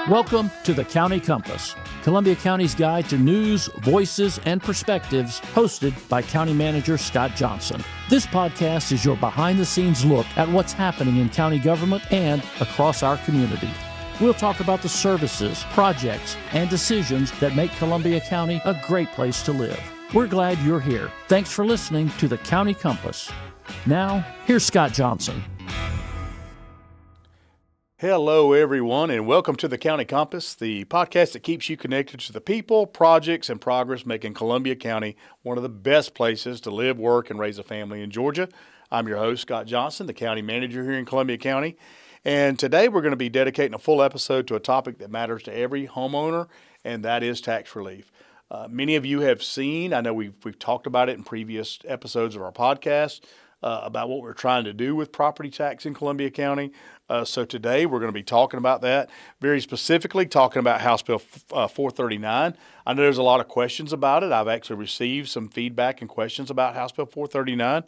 Welcome to the County Compass, Columbia County's guide to news, voices, and perspectives, hosted by County Manager Scott Johnson. This podcast is your behind-the-scenes look at what's happening in county government and across our community. We'll talk about the services, projects, and decisions that make Columbia County a great place to live. We're glad you're here. Thanks for listening to the County Compass. Now, here's Scott Johnson. Hello, everyone, and welcome to the County Compass, the podcast that keeps you connected to the people, projects, and progress making Columbia County one of the best places to live, work, and raise a family in Georgia. I'm your host, Scott Johnson, the County Manager here in Columbia County, and today we're going to be dedicating a full episode to a topic that matters to every homeowner, and that is tax relief. Many of you have seen, I know we've talked about it in previous episodes of our podcast, about what we're trying to do with property tax in Columbia County. So today we're going to be talking about that, very specifically talking about House Bill 439. I know there's a lot of questions about it. I've actually received some feedback and questions about House Bill 439.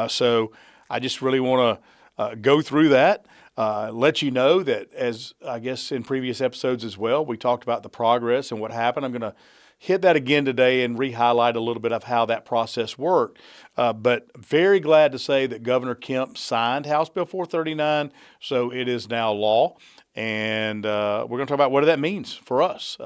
So I just really want to go through that, let you know that, as I guess in previous episodes as well, we talked about the progress and what happened. I'm going to hit that again today and re-highlight a little bit of how that process worked. But very glad to say that Governor Kemp signed House Bill 439, so it is now law. And we're going to talk about what that means for us.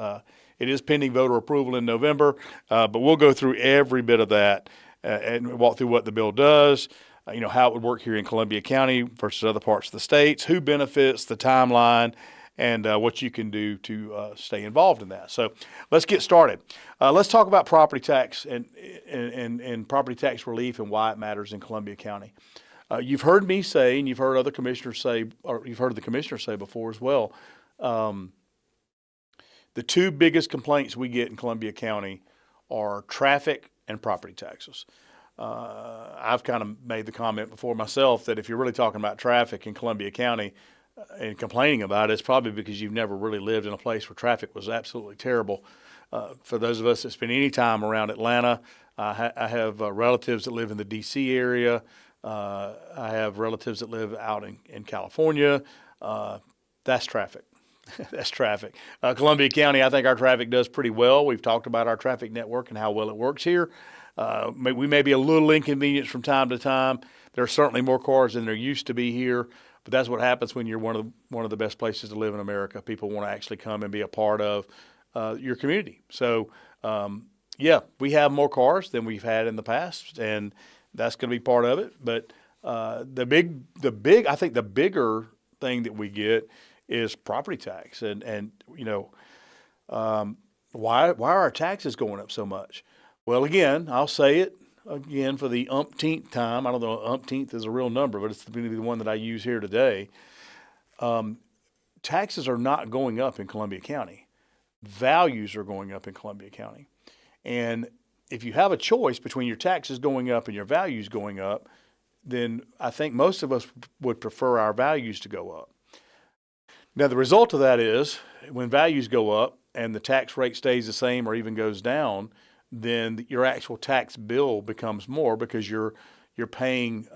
It is pending voter approval in November, but we'll go through every bit of that and walk through what the bill does, how it would work here in Columbia County versus other parts of the states, who benefits, the timeline, and what you can do to stay involved in that. So let's get started. Let's talk about property tax and property tax relief and why it matters in Columbia County. You've heard me say, and you've heard other commissioners say, or you've heard the commissioner say before as well, the two biggest complaints we get in Columbia County are traffic and property taxes. I've kind of made the comment before myself that if you're really talking about traffic in Columbia County, and complaining about it, it's probably because you've never really lived in a place where traffic was absolutely terrible. For those of us that spend any time around Atlanta, I have relatives that live in the D.C. area. I have relatives that live out in California. That's traffic. That's traffic. Columbia County, I think our traffic does pretty well. We've talked about our traffic network and how well it works here. We may be a little inconvenienced from time to time. There are certainly more cars than there used to be here. But that's what happens when you're one of the best places to live in America. People want to actually come and be a part of your community. So, we have more cars than we've had in the past, and that's going to be part of it. But I think the bigger thing that we get is property tax, and why are our taxes going up so much? Well, again, I'll say it. Again, for the umpteenth time, I don't know if umpteenth is a real number, but it's going to be the one that I use here today. Taxes are not going up in Columbia County. Values are going up in Columbia County. And if you have a choice between your taxes going up and your values going up, then I think most of us would prefer our values to go up. Now, the result of that is when values go up and the tax rate stays the same or even goes down, then your actual tax bill becomes more because you're paying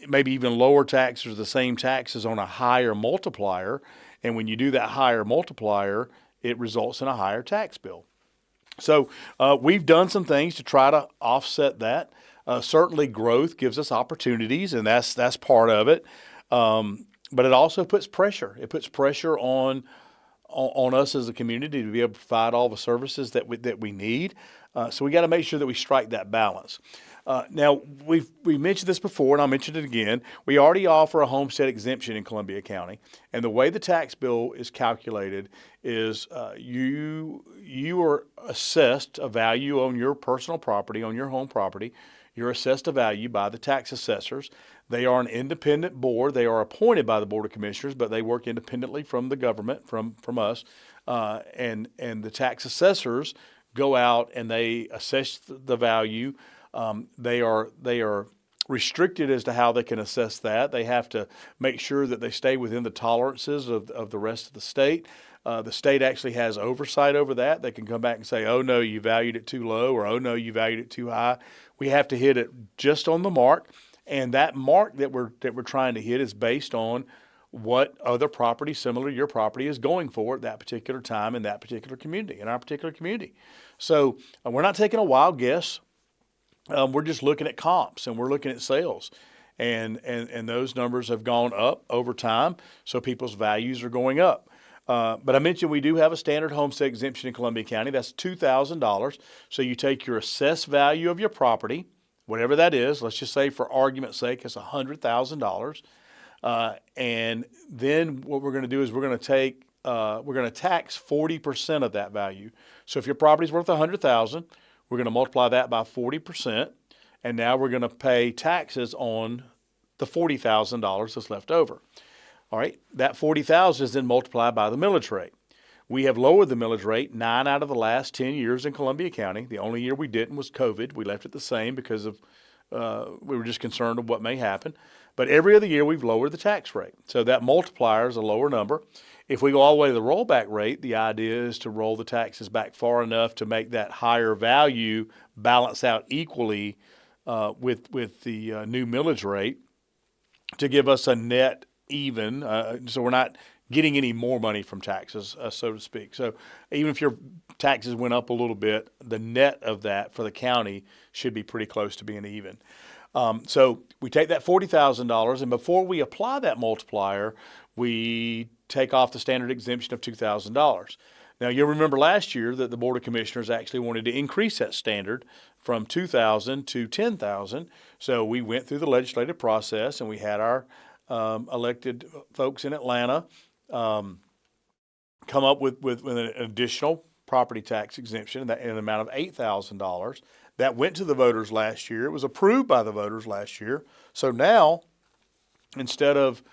maybe even lower taxes or the same taxes on a higher multiplier. And when you do that higher multiplier, it results in a higher tax bill. So we've done some things to try to offset that. Certainly growth gives us opportunities, and that's part of it. But it also puts pressure. It puts pressure on us as a community to be able to provide all the services that we need. So we got to make sure that we strike that balance. Now, we mentioned this before, and I'll mention it again. We already offer a homestead exemption in Columbia County, and the way the tax bill is calculated is you are assessed a value on your personal property, on your home property. You're assessed a value by the tax assessors. They are an independent board. They are appointed by the Board of Commissioners, but they work independently from the government, from us, and the tax assessors go out and they assess the value. They are restricted as to how they can assess that. They have to make sure that they stay within the tolerances of the rest of the state. The state actually has oversight over that. They can come back and say, oh, no, you valued it too low, or oh, no, you valued it too high. We have to hit it just on the mark. And that mark that we're trying to hit is based on what other property similar to your property is going for at that particular time in that particular community, in our particular community. So we're not taking a wild guess. We're just looking at comps and we're looking at sales. And those numbers have gone up over time, so people's values are going up. But I mentioned we do have a standard homestead exemption in Columbia County. That's $2,000. So you take your assessed value of your property, whatever that is. Let's just say for argument's sake, it's $100,000. And then what we're going to do is we're going to tax 40% of that value. So if your property's worth $100,000, we're going to multiply that by 40. And now we're going to pay taxes on the $40,000 that's left over. All right, that $40,000 is then multiplied by the millage rate. We have lowered the millage rate 9 out of the last 10 years in Columbia County. The only year we didn't was COVID. We left it the same because of we were just concerned of what may happen. But every other year we've lowered the tax rate. So that multiplier is a lower number. If we go all the way to the rollback rate, the idea is to roll the taxes back far enough to make that higher value balance out equally with the new millage rate to give us a net even, so we're not getting any more money from taxes, so to speak. So even if your taxes went up a little bit, the net of that for the county should be pretty close to being even. So we take that $40,000, and before we apply that multiplier, we take off the standard exemption of $2,000. Now, you'll remember last year that the Board of Commissioners actually wanted to increase that standard from $2,000 to $10,000. So we went through the legislative process, and we had our elected folks in Atlanta come up with an additional property tax exemption in an amount of $8,000. That went to the voters last year. It was approved by the voters last year. So now, instead of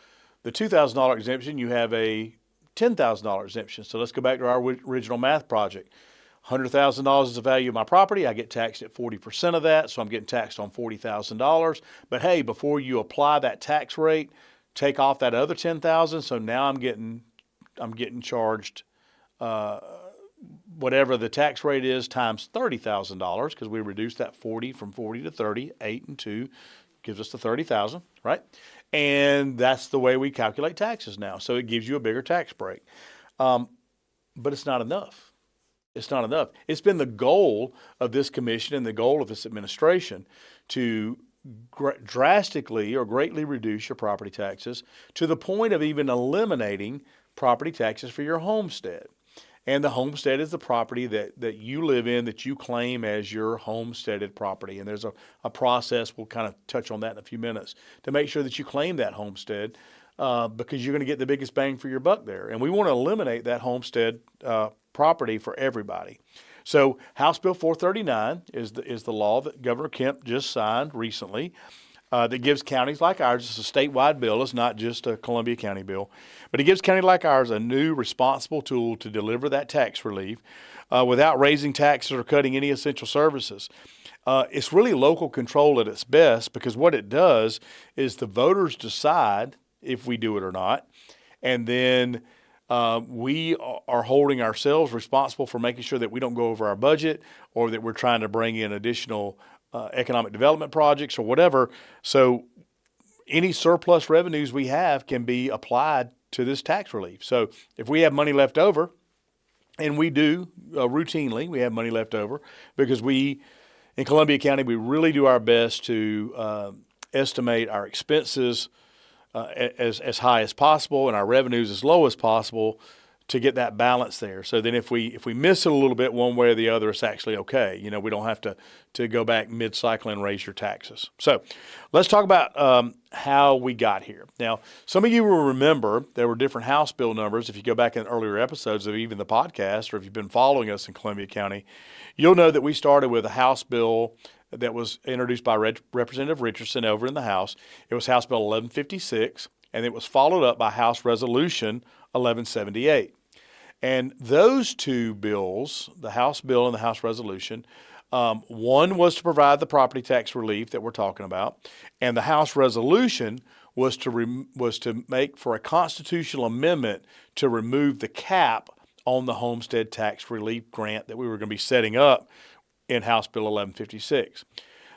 the $2,000 exemption, you have a $10,000 exemption. So let's go back to our original math project. $100,000 is the value of my property. I get taxed at 40% of that, so I'm getting taxed on $40,000. But hey, before you apply that tax rate, take off that other $10,000. So now I'm getting charged whatever the tax rate is times $30,000 because we reduced that 40 from 40 to 30. 8 and 2 gives us the $30,000, right? And that's the way we calculate taxes now. So it gives you a bigger tax break. But it's not enough. It's not enough. It's been the goal of this commission and the goal of this administration to drastically or greatly reduce your property taxes to the point of even eliminating property taxes for your homestead. And the homestead is the property that you live in that you claim as your homesteaded property. And there's a process, we'll kind of touch on that in a few minutes, to make sure that you claim that homestead because you're going to get the biggest bang for your buck there. And we want to eliminate that homestead property for everybody. So House Bill 439 is the law that Governor Kemp just signed recently that gives counties like ours, it's a statewide bill, it's not just a Columbia County bill, but it gives counties like ours a new responsible tool to deliver that tax relief without raising taxes or cutting any essential services. It's really local control at its best because what it does is the voters decide if we do it or not, and then we are holding ourselves responsible for making sure that we don't go over our budget or that we're trying to bring in additional economic development projects or whatever. So any surplus revenues we have can be applied to this tax relief. So if we have money left over, and we do routinely, we have money left over because in Columbia County, we really do our best to estimate our expenses as high as possible and our revenues as low as possible to get that balance there. So then if we miss it a little bit one way or the other, it's actually okay. You know, we don't have to go back mid-cycle and raise your taxes. So let's talk about how we got here. Now, some of you will remember there were different House bill numbers. If you go back in earlier episodes of even the podcast, or if you've been following us in Columbia County, you'll know that we started with a House bill that was introduced by Representative Richardson over in the House. It was House Bill 1156, and it was followed up by House Resolution 1178. And those two bills, the House bill and the House resolution, one was to provide the property tax relief that we're talking about, and the House resolution was to make for a constitutional amendment to remove the cap on the homestead tax relief grant that we were going to be setting up in House Bill 1156.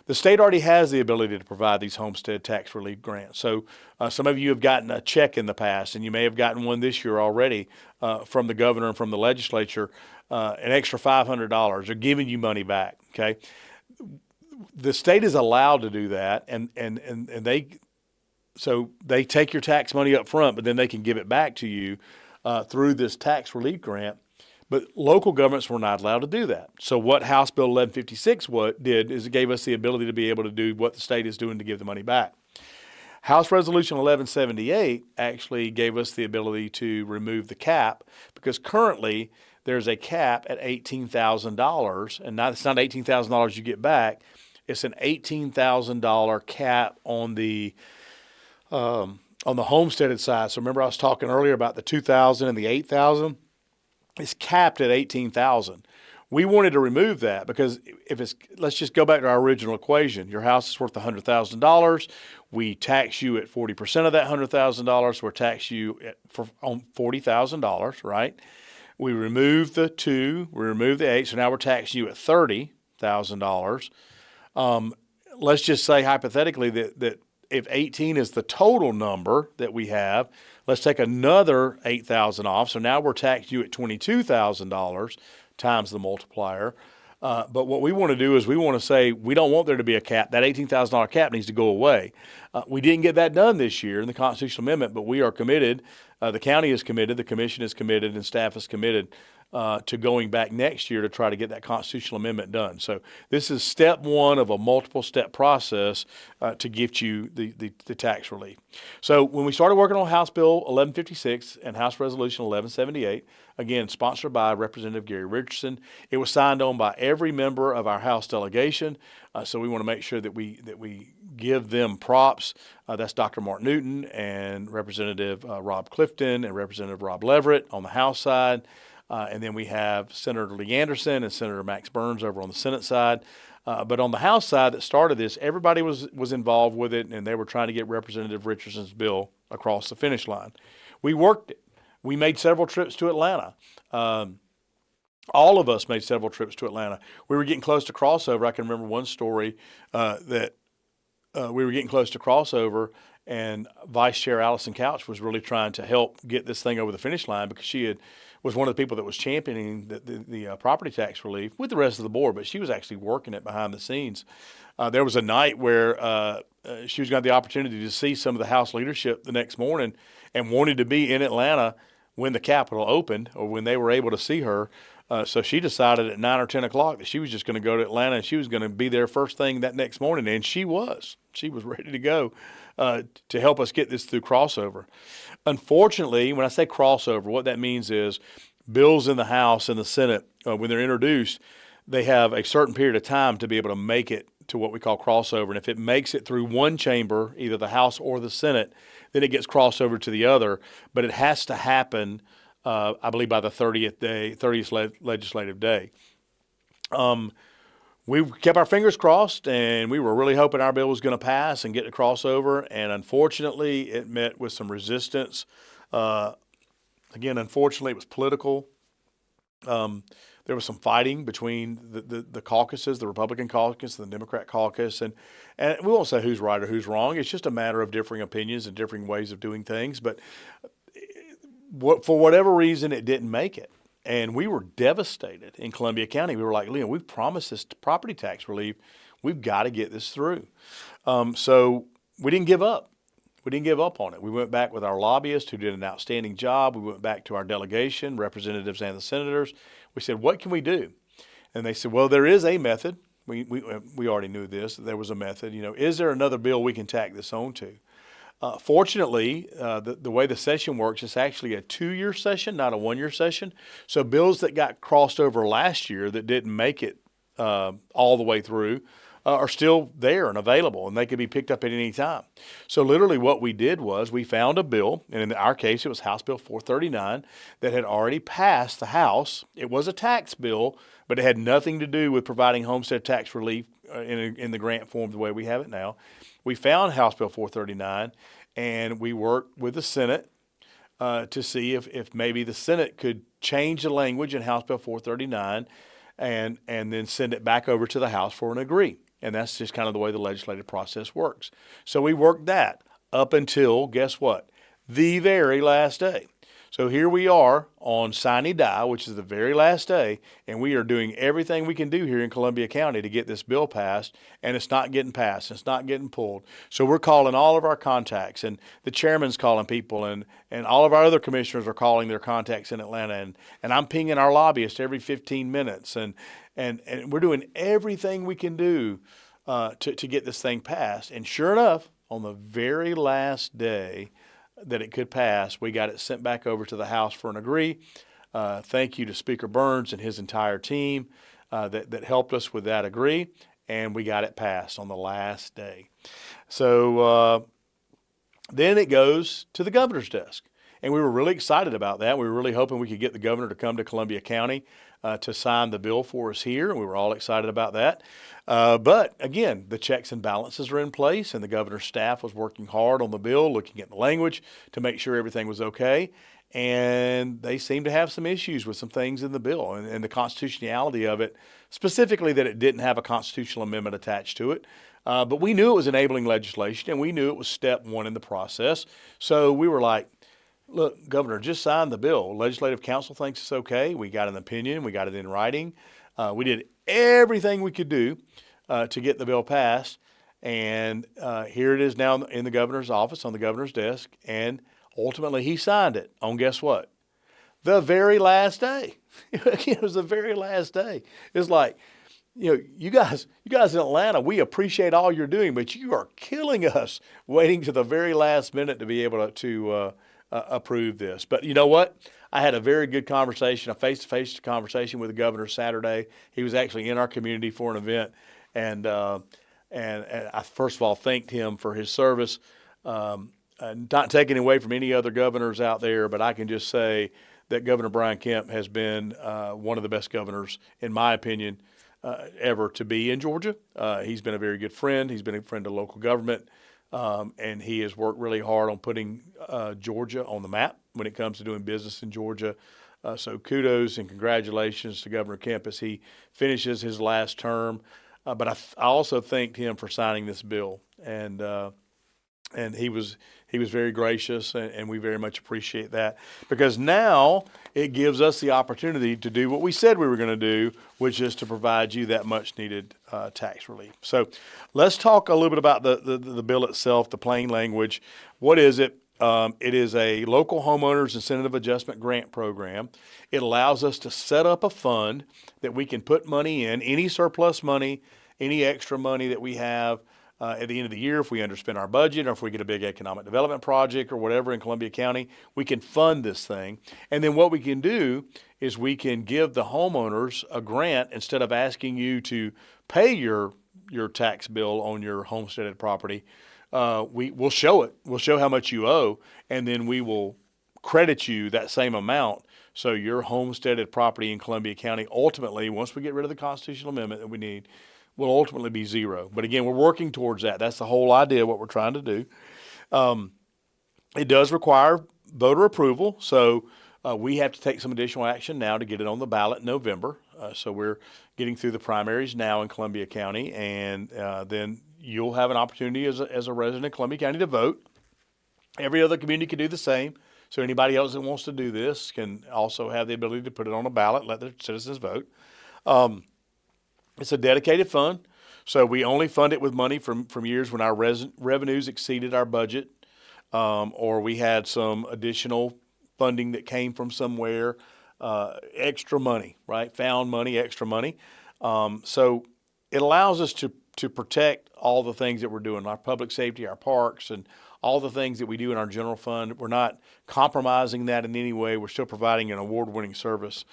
The state already has the ability to provide these homestead tax relief grants. So some of you have gotten a check in the past, and you may have gotten one this year already from the governor and from the legislature, an extra $500. They're giving you money back, okay? The state is allowed to do that, and they take your tax money up front, but then they can give it back to you through this tax relief grant. But local governments were not allowed to do that. So what House Bill 1156 did is it gave us the ability to be able to do what the state is doing to give the money back. House Resolution 1178 actually gave us the ability to remove the cap, because currently there's a cap at $18,000, and it's not $18,000 you get back. It's an $18,000 cap on the homesteaded side. So remember I was talking earlier about the $2,000 and the $8,000. It's capped at $18,000. We wanted to remove that because let's just go back to our original equation. Your house is worth $100,000. We tax you at 40% of that $100,000. We're tax you on $40,000, right? We remove the 2, we remove the 8, so now we're taxing you at $30,000. Let's just say hypothetically that if 18 is the total number that we have, let's take another $8,000 off. So now we're taxing you at $22,000 times the multiplier. But what we want to do is we want to say we don't want there to be a cap. That $18,000 cap needs to go away. We didn't get that done this year in the constitutional amendment, but we are committed. The county is committed, the commission is committed, and staff is committed to going back next year to try to get that constitutional amendment done. So this is step one of a multiple step process to get you the tax relief. So when we started working on House Bill 1156 and House Resolution 1178, again, sponsored by Representative Gary Richardson, it was signed on by every member of our House delegation. So we want to make sure that we give them props. That's Dr. Mark Newton and Representative Rob Clifton and Representative Rob Leverett on the House side. And then we have Senator Lee Anderson and Senator Max Burns over on the Senate side. But on the House side that started this, everybody was involved with it, and they were trying to get Representative Richardson's bill across the finish line. We worked it. We made several trips to Atlanta. All of us made several trips to Atlanta. We were getting close to crossover. I can remember one story that we were getting close to crossover, and Vice Chair Allison Couch was really trying to help get this thing over the finish line because she was one of the people that was championing the property tax relief with the rest of the board, but she was actually working it behind the scenes. There was a night where she was going to have the opportunity to see some of the House leadership the next morning and wanted to be in Atlanta when the Capitol opened or when they were able to see her. So she decided at 9 or 10 o'clock that she was just going to go to Atlanta and she was going to be there first thing that next morning. And she was ready to go to help us get this through crossover. Unfortunately, when I say crossover, what that means is bills in the House and the Senate, when they're introduced, they have a certain period of time to be able to make it to what we call crossover. And if it makes it through one chamber, either the House or the Senate, then it gets crossed over to the other. But it has to happen, I believe, by the 30th legislative day. We kept our fingers crossed, and we were really hoping our bill was going to pass and get to crossover. And unfortunately, it met with some resistance. Again, unfortunately, it was political. There was some fighting between the caucuses, the Republican caucus and the Democrat caucus. And we won't say who's right or who's wrong. It's just a matter of differing opinions and differing ways of doing things. But for whatever reason, it didn't make it. And we were devastated in Columbia County. We were like, Leon, we've promised this property tax relief. We've got to get this through. So we didn't give up. We didn't give up on it. We went back with our lobbyists who did an outstanding job. We went back to our delegation, representatives and the senators. We said, what can we do? And they said, well, there is a method. We already knew this, that there was a method. Is there another bill we can tack this on to? Fortunately, the way the session works, it's actually a 2-year session, not a 1-year session. So bills that got crossed over last year that didn't make it all the way through are still there and available, and they could be picked up at any time. So literally what we did was we found a bill, and in our case it was House Bill 439, that had already passed the House. It was a tax bill, but it had nothing to do with providing homestead tax relief in the grant form the way we have it now. We found House Bill 439, and we worked with the Senate to see if maybe the Senate could change the language in House Bill 439 and then send it back over to the House for an agree. And that's just kind of the way the legislative process works. So we worked that up until, guess what? The very last day. So here we are on sine die, which is the very last day, and we are doing everything we can do here in Columbia County to get this bill passed, and it's not getting passed. It's not getting pulled. So we're calling all of our contacts, and the chairman's calling people, and all of our other commissioners are calling their contacts in Atlanta, and I'm pinging our lobbyists every 15 minutes, and we're doing everything we can do to get this thing passed. And sure enough, on the very last day that it could pass, we got it sent back over to the House for an agree. Thank you to Speaker Burns and his entire team that helped us with that agree, and we got it passed on the last day. So then it goes to the governor's desk, and we were really excited about that. We were really hoping we could get the governor to come to Columbia County to sign the bill for us here, and we were all excited about that. But again, the checks and balances are in place, and the governor's staff was working hard on the bill, looking at the language to make sure everything was okay. And they seem to have some issues with some things in the bill and the constitutionality of it, specifically that it didn't have a constitutional amendment attached to it. But we knew it was enabling legislation, and we knew it was step one in the process. So we were like, look, Governor, just sign the bill. Legislative Council thinks it's okay. We got an opinion. We got it in writing. We did everything we could do to get the bill passed. And here it is now in the governor's office, on the governor's desk. And ultimately, he signed it on, guess what? The very last day. It was the very last day. It's like, you guys in Atlanta, we appreciate all you're doing, but you are killing us waiting to the very last minute to be able to approve this. But you know what? I had a very good conversation, a face-to-face conversation with the governor Saturday. He was actually in our community for an event, and I first of all thanked him for his service. Not taking away from any other governors out there, but I can just say that Governor Brian Kemp has been one of the best governors, in my opinion, ever to be in Georgia. He's been a very good friend. He's been a friend to local government. And he has worked really hard on putting Georgia on the map when it comes to doing business in Georgia. So kudos and congratulations to Governor Kemp as he finishes his last term. But I also thanked him for signing this bill, and he was very gracious, and we very much appreciate that, because now it gives us the opportunity to do what we said we were going to do, which is to provide you that much needed tax relief. So let's talk a little bit about the bill itself, the plain language. What is it? It is a local homeowners incentive adjustment grant program. It allows us to set up a fund that we can put money in, any surplus money, any extra money that we have at the end of the year. If we underspend our budget, or if we get a big economic development project or whatever in Columbia County, we can fund this thing. And then what we can do is we can give the homeowners a grant instead of asking you to pay your tax bill on your homesteaded property. We'll show it. We'll show how much you owe, and then we will credit you that same amount. So your homesteaded property in Columbia County, ultimately, once we get rid of the constitutional amendment that we need, will ultimately be zero. But again, we're working towards that. That's the whole idea of what we're trying to do. It does require voter approval, so we have to take some additional action now to get it on the ballot in November. So we're getting through the primaries now in Columbia County, and then you'll have an opportunity as a resident of Columbia County to vote. Every other community can do the same. So anybody else that wants to do this can also have the ability to put it on a ballot, let their citizens vote. It's a dedicated fund, so we only fund it with money from years when our revenues exceeded our budget, or we had some additional funding that came from somewhere, extra money, right? Found money, extra money. So it allows us to protect all the things that we're doing, our public safety, our parks, and all the things that we do in our general fund. We're not compromising that in any way. We're still providing an award-winning service.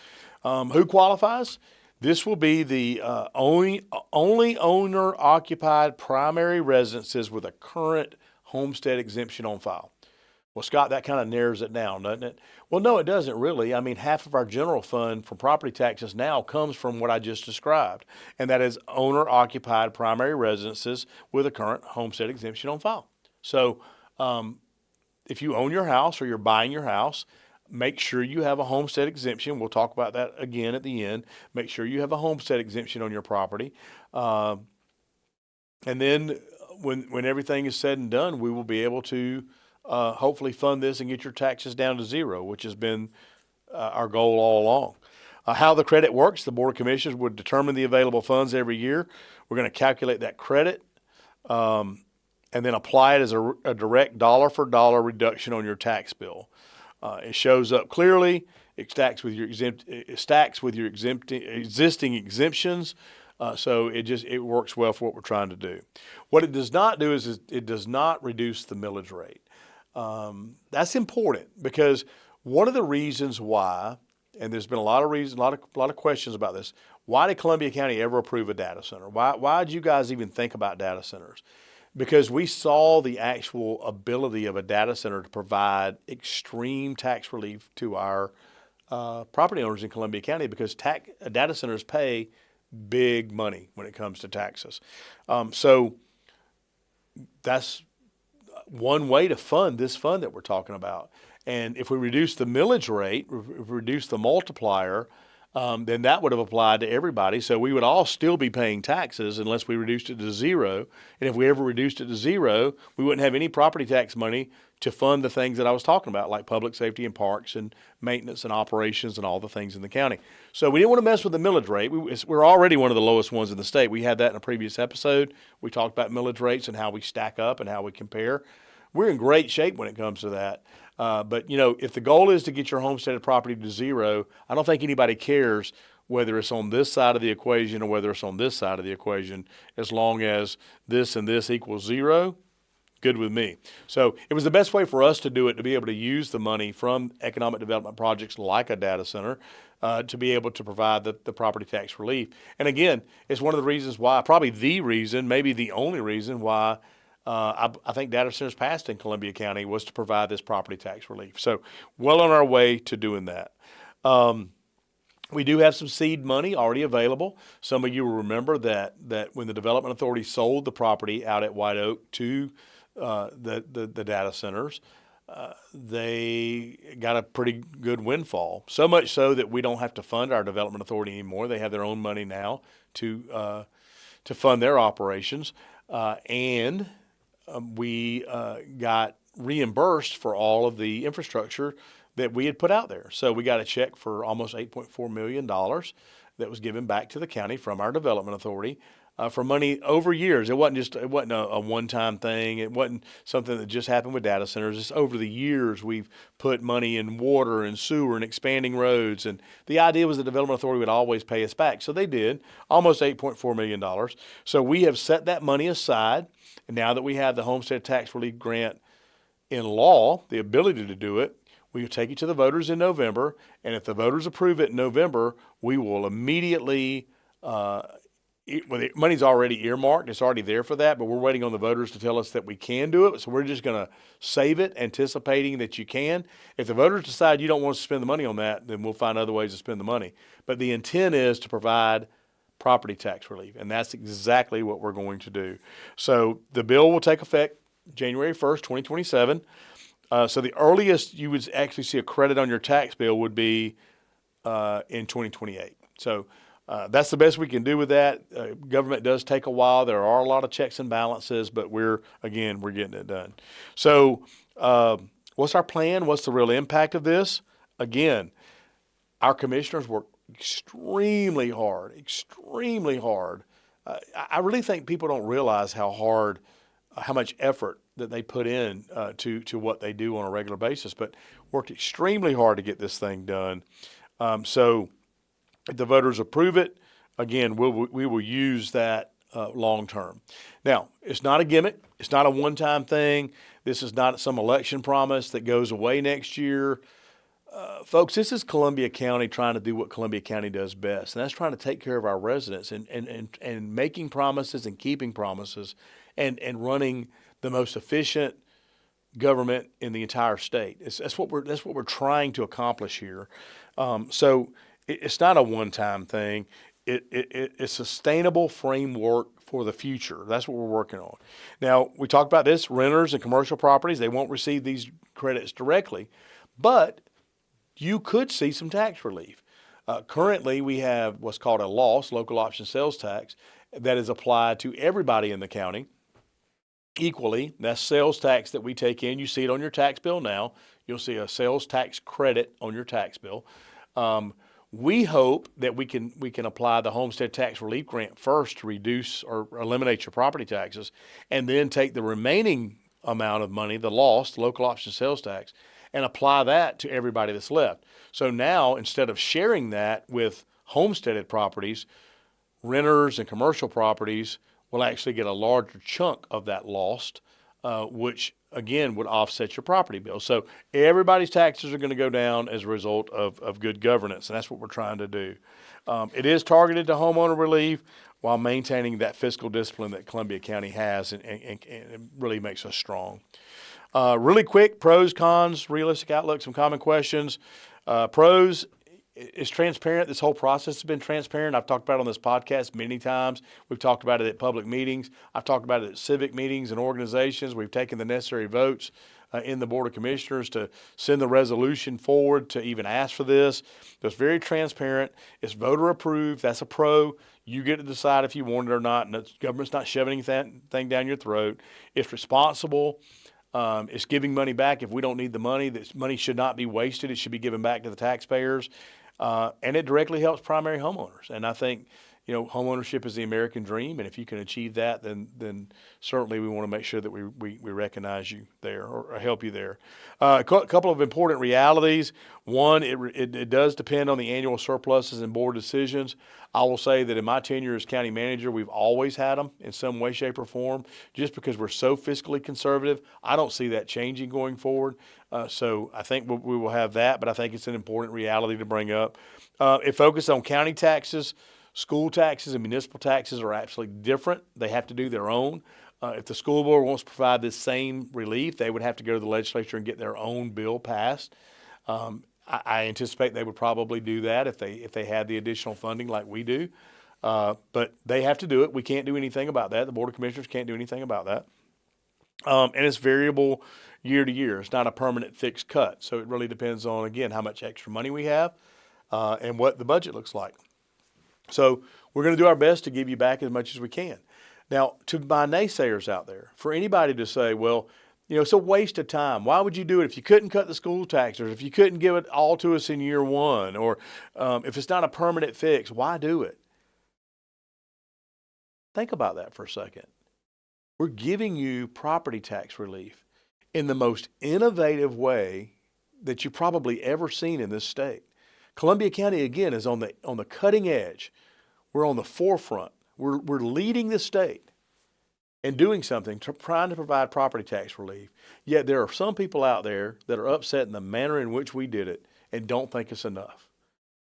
Who qualifies? This will be the only owner-occupied primary residences with a current homestead exemption on file. Well, Scott, that kind of narrows it down, doesn't it? Well, no, it doesn't really. I mean, half of our general fund for property taxes now comes from what I just described, and that is owner-occupied primary residences with a current homestead exemption on file. So if you own your house or you're buying your house, make sure you have a homestead exemption. We'll talk about that again at the end. Make sure you have a homestead exemption on your property. And then when everything is said and done, we will be able to hopefully fund this and get your taxes down to zero, which has been our goal all along. How the credit works, the Board of Commissioners would determine the available funds every year. We're going to calculate that credit and then apply it as a direct dollar-for-dollar reduction on your tax bill. It shows up clearly. It stacks with your existing exemptions. So it works well for what we're trying to do. What it does not do is it does not reduce the millage rate. That's important because one of the reasons why, and there's been a lot of questions about this. Why did Columbia County ever approve a data center? Why did you guys even think about data centers? Because we saw the actual ability of a data center to provide extreme tax relief to our property owners in Columbia County because data centers pay big money when it comes to taxes. So that's one way to fund this fund that we're talking about. And if we reduce the millage rate, if we reduce the multiplier, then that would have applied to everybody. So we would all still be paying taxes unless we reduced it to zero. And if we ever reduced it to zero, we wouldn't have any property tax money to fund the things that I was talking about, like public safety and parks and maintenance and operations and all the things in the county. So we didn't want to mess with the millage rate. We're already one of the lowest ones in the state. We had that in a previous episode. We talked about millage rates and how we stack up and how we compare. We're in great shape when it comes to that. But, if the goal is to get your homesteaded property to zero, I don't think anybody cares whether it's on this side of the equation or whether it's on this side of the equation, as long as this and this equals zero, good with me. So it was the best way for us to do it, to be able to use the money from economic development projects like a data center to be able to provide the property tax relief. And again, it's one of the reasons why, probably the reason, maybe the only reason why I think data centers passed in Columbia County was to provide this property tax relief. So well on our way to doing that. We do have some seed money already available. Some of you will remember that when the Development Authority sold the property out at White Oak to the data centers, they got a pretty good windfall. So much so that we don't have to fund our Development Authority anymore. They have their own money now to fund their operations, and we got reimbursed for all of the infrastructure that we had put out there. So we got a check for almost $8.4 million that was given back to the county from our Development Authority for money over years. It wasn't a one-time thing. It wasn't something that just happened with data centers. It's over the years we've put money in water and sewer and expanding roads. And the idea was the Development Authority would always pay us back. So they did, almost $8.4 million. So we have set that money aside. And now that we have the Homestead Tax Relief Grant in law, the ability to do it, we will take it to the voters in November. And if the voters approve it in November, we will immediately the money's already earmarked. It's already there for that, but we're waiting on the voters to tell us that we can do it. So we're just going to save it, anticipating that you can. If the voters decide you don't want to spend the money on that, then we'll find other ways to spend the money. But the intent is to provide property tax relief, and that's exactly what we're going to do. So the bill will take effect January 1st, 2027. So the earliest you would actually see a credit on your tax bill would be in 2028. So that's the best we can do with that. Government does take a while. There are a lot of checks and balances, but we're getting it done. So what's our plan? What's the real impact of this? Again, our commissioners work extremely hard. I really think people don't realize how much effort that they put in to what they do on a regular basis, but worked extremely hard to get this thing done. So if the voters approve it, again, we will use that long term. Now, it's not a gimmick. It's not a one-time thing. This is not some election promise that goes away next year. Folks, this is Columbia County trying to do what Columbia County does best, and that's trying to take care of our residents and making promises and keeping promises and running the most efficient government in the entire state. That's what we're trying to accomplish here. So it's not a one-time thing. It's a sustainable framework for the future. That's what we're working on. Now, we talked about this, renters and commercial properties, they won't receive these credits directly, but you could see some tax relief. Currently, we have what's called a LOS, local option sales tax, that is applied to everybody in the county equally. That's sales tax that we take in. You see it on your tax bill now. You'll see a sales tax credit on your tax bill. We hope that we can apply the homestead tax relief grant first to reduce or eliminate your property taxes, and then take the remaining amount of money, the local option sales tax, and apply that to everybody that's left. So now, instead of sharing that with homesteaded properties, renters and commercial properties will actually get a larger chunk of that lost, which again would offset your property bill. So everybody's taxes are going to go down as a result of good governance, and that's what we're trying to do. It is targeted to homeowner relief while maintaining that fiscal discipline that Columbia County has, and it really makes us strong. Really quick, pros, cons, realistic outlook, some common questions. Pros, it's transparent. This whole process has been transparent. I've talked about it on this podcast many times. We've talked about it at public meetings. I've talked about it at civic meetings and organizations. We've taken the necessary votes in the Board of Commissioners to send the resolution forward to even ask for this. So it's very transparent. It's voter approved. That's a pro. You get to decide if you want it or not, and the government's not shoving anything down your throat. It's responsible. It's giving money back if we don't need the money. This money should not be wasted. It should be given back to the taxpayers. And it directly helps primary homeowners. And I think, homeownership is the American dream. And if you can achieve that, then certainly we want to make sure that we recognize you there or help you there. A couple of important realities. One, it does depend on the annual surpluses and board decisions. I will say that in my tenure as county manager, we've always had them in some way, shape, or form. Just because we're so fiscally conservative, I don't see that changing going forward. So I think we will have that, but I think it's an important reality to bring up. It focuses on county taxes. School taxes and municipal taxes are absolutely different. They have to do their own. If the school board wants to provide this same relief, they would have to go to the legislature and get their own bill passed. I anticipate they would probably do that if they had the additional funding like we do. But they have to do it. We can't do anything about that. The Board of Commissioners can't do anything about that. And it's variable year to year. It's not a permanent fixed cut. So it really depends on, again, how much extra money we have and what the budget looks like. So we're going to do our best to give you back as much as we can. Now, to my naysayers out there, for anybody to say, well, it's a waste of time. Why would you do it if you couldn't cut the school tax, or if you couldn't give it all to us in year one, or if it's not a permanent fix, why do it? Think about that for a second. We're giving you property tax relief in the most innovative way that you've probably ever seen in this state. Columbia County, again, is on the cutting edge. We're on the forefront. We're leading the state and doing something, trying to provide property tax relief. Yet there are some people out there that are upset in the manner in which we did it and don't think it's enough.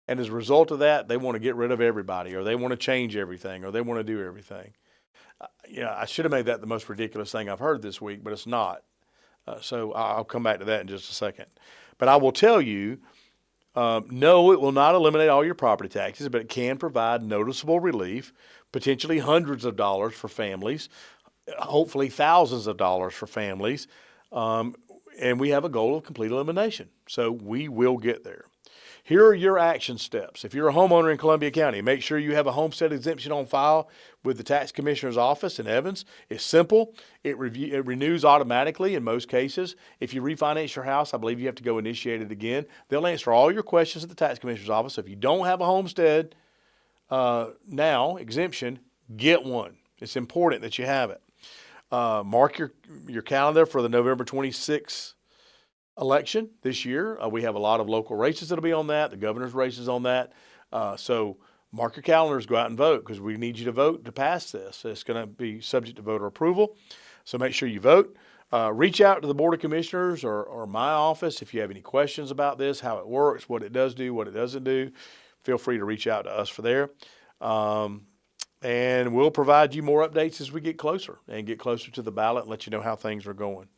And as a result of that, they want to get rid of everybody, or they want to change everything, or they want to do everything. I should have made that the most ridiculous thing I've heard this week, but it's not. So I'll come back to that in just a second. But I will tell you, no, it will not eliminate all your property taxes, but it can provide noticeable relief, potentially hundreds of dollars for families, hopefully thousands of dollars for families. And we have a goal of complete elimination. So we will get there. Here are your action steps. If you're a homeowner in Columbia County, make sure you have a homestead exemption on file with the tax commissioner's office in Evans. It's simple. It renews automatically in most cases. If you refinance your house, I believe you have to go initiate it again. They'll answer all your questions at the tax commissioner's office. If you don't have a homestead now exemption, get one. It's important that you have it. Mark your calendar for the November 26th election this year. We have a lot of local races that'll be on that, the governor's races on that. So mark your calendars, go out and vote, because we need you to vote to pass this. It's going to be subject to voter approval. So make sure you vote. Reach out to the Board of Commissioners or my office if you have any questions about this, how it works, what it does do, what it doesn't do. Feel free to reach out to us for there. And we'll provide you more updates as we get closer to the ballot and let you know how things are going.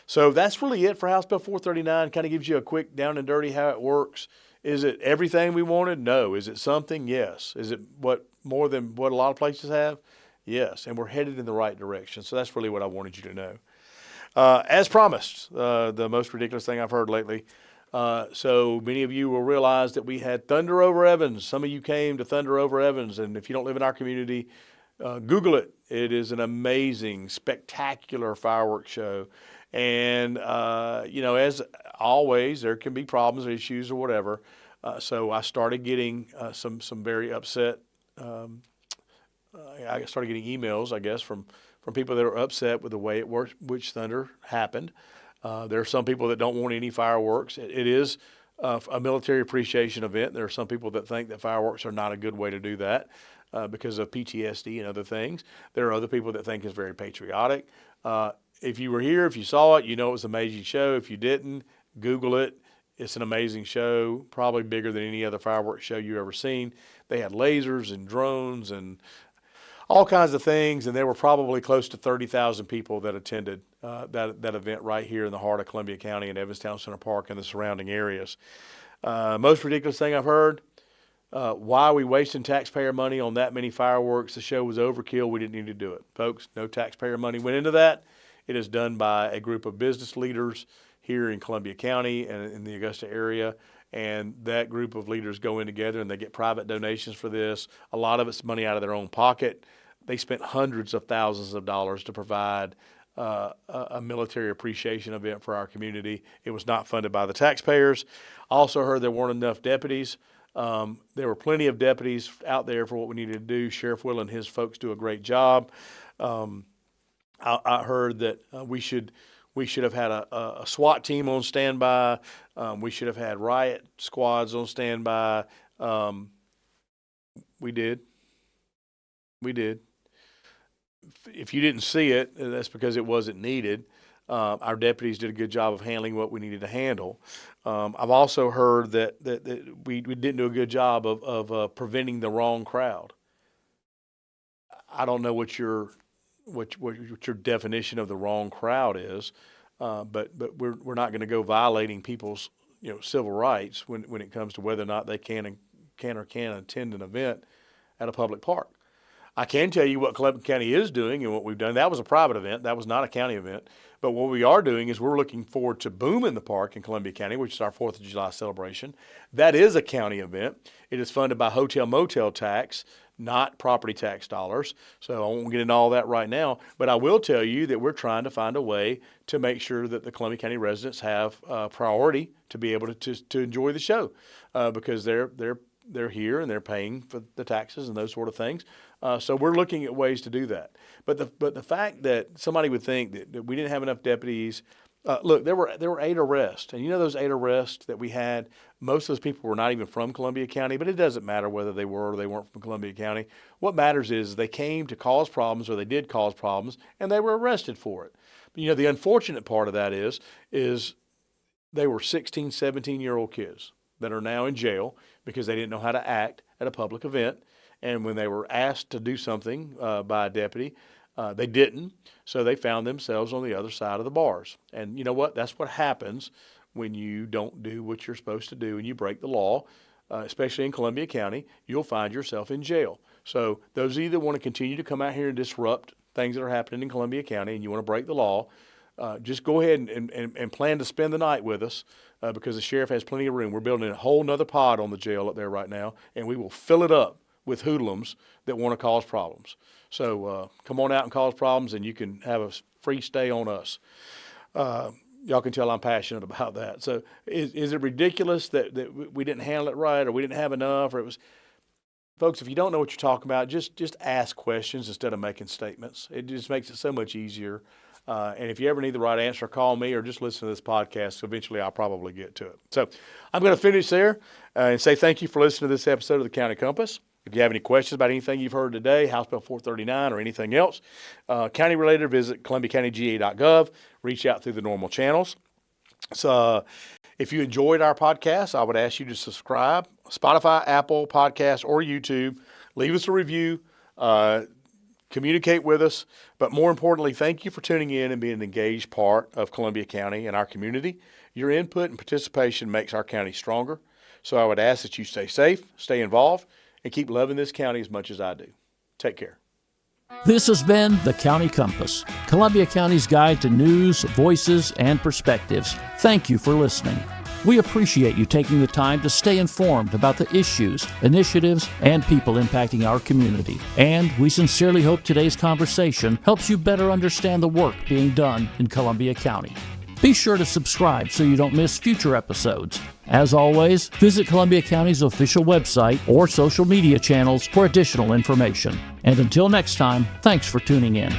So that's really it for House Bill 439. Kind of gives you a quick down and dirty how it works. Is it everything we wanted? No. Is it something? Yes. Is it more than what a lot of places have? Yes. And we're headed in the right direction. So that's really what I wanted you to know. As promised, the most ridiculous thing I've heard lately. So many of you will realize that we had Thunder Over Evans. Some of you came to Thunder Over Evans, and if you don't live in our community, Google it. It is an amazing, spectacular fireworks show. And, as always, there can be problems or issues or whatever. So I started getting some very upset. I started getting emails, I guess, from people that are upset with the way Witch Thunder happened. There are some people that don't want any fireworks. It is a military appreciation event. There are some people that think that fireworks are not a good way to do that because of PTSD and other things. There are other people that think it's very patriotic. If you were here, if you saw it, it was an amazing show. If you didn't, Google it. It's an amazing show, probably bigger than any other fireworks show you've ever seen. They had lasers and drones and all kinds of things, and there were probably close to 30,000 people that attended that event right here in the heart of Columbia County in Evanstown Center Park and the surrounding areas. Most ridiculous thing I've heard, why are we wasting taxpayer money on that many fireworks? The show was overkill. We didn't need to do it. Folks, no taxpayer money went into that. It is done by a group of business leaders here in Columbia County and in the Augusta area. And that group of leaders go in together and they get private donations for this. A lot of it's money out of their own pocket. They spent hundreds of thousands of dollars to provide a military appreciation event for our community. It was not funded by the taxpayers. I also heard there weren't enough deputies. There were plenty of deputies out there for what we needed to do. Sheriff Will and his folks do a great job. I heard that we should have had a SWAT team on standby. We should have had riot squads on standby. We did. If you didn't see it, that's because it wasn't needed. Our deputies did a good job of handling what we needed to handle. I've also heard that we didn't do a good job of preventing the wrong crowd. I don't know what your definition of the wrong crowd is, but we're not going to go violating people's civil rights when it comes to whether or not they can attend an event at a public park. I can tell you what Columbia County is doing and what we've done. That was a private event. That was not a county event. But what we are doing is we're looking forward to Boom in the Park in Columbia County, which is our 4th of July celebration. That is a county event. It is funded by hotel motel tax, not property tax dollars. So I won't get into all that right now. But I will tell you that we're trying to find a way to make sure that the Columbia County residents have priority to be able to enjoy the show because they're here and they're paying for the taxes and those sort of things. So we're looking at ways to do that. But the fact that somebody would think that we didn't have enough deputies, look, there were 8 arrests. And those 8 arrests that we had, most of those people were not even from Columbia County, but it doesn't matter whether they were or they weren't from Columbia County. What matters is they came to cause problems or they did cause problems and they were arrested for it. But, the unfortunate part of that is they were 16, 17-year-old kids that are now in jail because they didn't know how to act at a public event. And when they were asked to do something by a deputy, they didn't. So they found themselves on the other side of the bars. And you know what? That's what happens when you don't do what you're supposed to do and you break the law, especially in Columbia County. You'll find yourself in jail. So those of you that want to continue to come out here and disrupt things that are happening in Columbia County and you want to break the law, just go ahead and plan to spend the night with us because the sheriff has plenty of room. We're building a whole nother pod on the jail up there right now, and we will fill it up with hoodlums that want to cause problems. So come on out and cause problems, and you can have a free stay on us. Y'all can tell I'm passionate about that. So is it ridiculous that we didn't handle it right or we didn't have enough? Or it was, folks, if you don't know what you're talking about, just ask questions instead of making statements. It just makes it so much easier. And if you ever need the right answer, call me or just listen to this podcast. Eventually, I'll probably get to it. So I'm going to finish there and say thank you for listening to this episode of the County Compass. If you have any questions about anything you've heard today, House Bill 439 or anything else, county-related, visit columbiacountyga.gov. Reach out through the normal channels. So if you enjoyed our podcast, I would ask you to subscribe, Spotify, Apple Podcasts, or YouTube. Leave us a review. Communicate with us. But more importantly, thank you for tuning in and being an engaged part of Columbia County and our community. Your input and participation makes our county stronger. So I would ask that you stay safe, stay involved, and keep loving this county as much as I do. Take care. This has been the County Compass, Columbia County's guide to news, voices, and perspectives. Thank you for listening. We appreciate you taking the time to stay informed about the issues, initiatives, and people impacting our community. And we sincerely hope today's conversation helps you better understand the work being done in Columbia County. Be sure to subscribe so you don't miss future episodes. As always, visit Columbia County's official website or social media channels for additional information. And until next time, thanks for tuning in.